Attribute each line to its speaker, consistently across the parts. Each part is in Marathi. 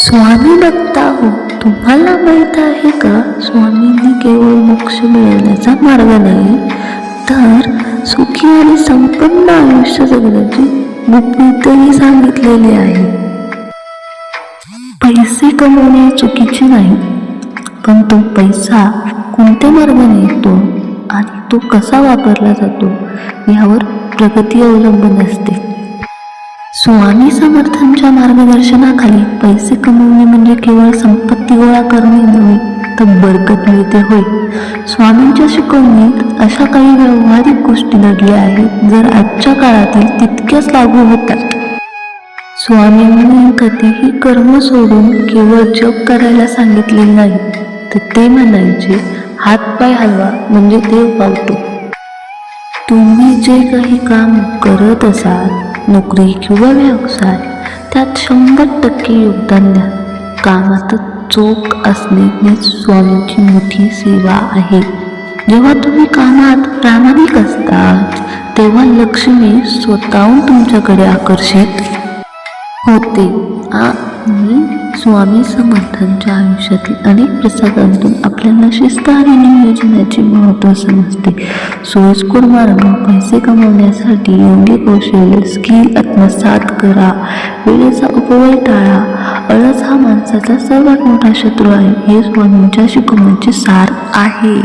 Speaker 1: स्वामी बघता हो, तुम्हाला माहीत आहे का, स्वामींनी केवळ मोक्ष मिळवण्याचा मार्ग नाही तर सुखी आणि संपन्न आयुष्य जगण्याची गुपितही सांगितलेली आहे. पैसे कमवणे चुकीचे नाही, पण तो पैसा कोणत्या मार्गाने येतो आणि तो कसा वापरला जातो यावर प्रगती अवलंबून असते. स्वामी समर्थांच्या मार्गदर्शनाखाली पैसे कमवणे म्हणजे केवळ संपत्ती गोळा करणे नव्हे तर बरकत मिळते होय. स्वामींच्या शिकवणीत अशा काही व्यावहारिक गोष्टी दडल्या आहेत जर आजच्या काळातील तितक्याच लागू होतात. स्वामींनी कधीही कर्म सोडून केवळ जप करायला सांगितले नाही, तर ते म्हणायचे हातपाय हलवा म्हणजे देव पावतो. तुम्ही जे काही काम करत असाल, नोकरी किंवा व्यवसाय, त्यात 100% योगदान द्या. कामात चोख असणे ही स्वामींची मोठी सेवा आहे. जेव्हा तुम्ही कामात प्रामाणिक असतात तेव्हा लक्ष्मी स्वतःहून तुमच्याकडे आकर्षित होते. आणि स्वामी समर्थांच्या आयुष्यातील अनेक प्रसंगांतून आपल्याला शिस्त आणि नियोजनाचे महत्त्व समजते. सोयीस्कर मार्ग पैसे कमवण्यासाठी योग्य कौशल्य स्किल आत्मसात करा. वेळेचा अपव्यय टाळा. आळस हा माणसाचा सर्वात मोठा शत्रू आहे, हे स्वामींच्या शिकवण्याचे सार आहे.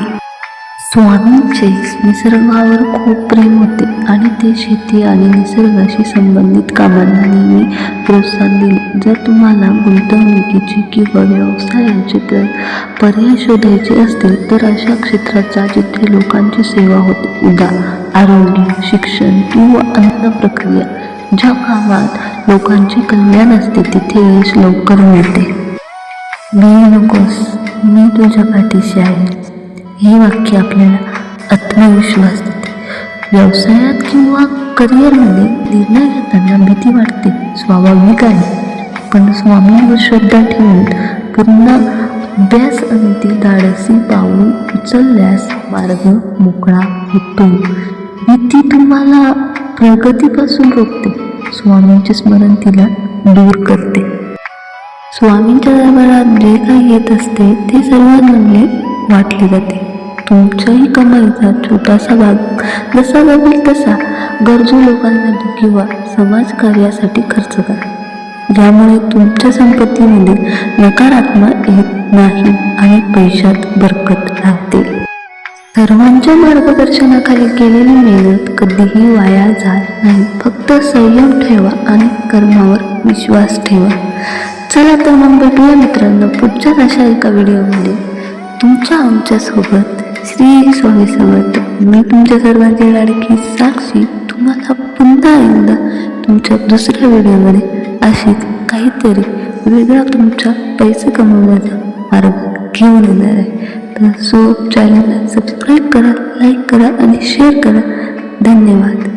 Speaker 1: स्वामींचे निसर्गावर खूप प्रेम होते आणि ते शेती आणि निसर्गाशी संबंधित कामांना नेहमी प्रोत्साहन दिले. जर तुम्हाला गुंतवणुकीचे किंवा व्यवसायाचे पर्याय शोधायचे असतील तर अशा क्षेत्रात जा जिथे लोकांची सेवा होते. उदा. आरोग्य, शिक्षण किंवा अन्न प्रक्रिया. ज्या कामात लोकांचे कल्याण असते तिथे यश लवकर मिळते. भिवू नकोस, मी तुझ्या पाठीशी आहे. हे वाक्य आपल्याला आत्मविश्वास देते. व्यवसायात किंवा करिअरमध्ये निर्णय घेताना भीती वाटते, स्वाभाविक आहे. पण स्वामींवर श्रद्धा ठेवून पूर्ण अभ्यास आणि ती धाडसी पाऊल उचलल्यास मार्ग मोकळा होतो. भीती तुम्हाला प्रगतीपासून रोखते, स्वामींचे स्मरण तिला दूर करते. स्वामींच्या दरबारात जे काही येत असते ते सर्वांना वाटले जाते. तुमच्याही कमाईचा छोटासा भाग जसा जमेल तसा गरजू लोकांसाठी किंवा समाजकार्यासाठी खर्च करा, ज्यामुळे तुमच्या संपत्तीमध्ये नकारात्मक येत नाही आणि पैशात बरकत राहते. सर्वांच्या मार्गदर्शनाखाली केलेली मेहनत कधीही वाया जात नाही. फक्त संयम ठेवा आणि कर्मावर विश्वास ठेवा. चला तर मग भेटूया मित्रांनो पुढच्याच अशा एका व्हिडिओमध्ये तुमच्या आमच्यासोबत. श्री स्वामी समर्थ. मी तुमच्या सर्वांची लाडकी साक्षी तुम्हाला पुन्हा एकदा तुमच्या दुसऱ्या व्हिडिओमध्ये अशीच काहीतरी वेगळा तुमच्या पैसे कमवण्याचा मार्ग घेऊन येणार आहे. तर चॅनलला सबस्क्राईब करा, लाईक करा आणि शेअर करा. धन्यवाद.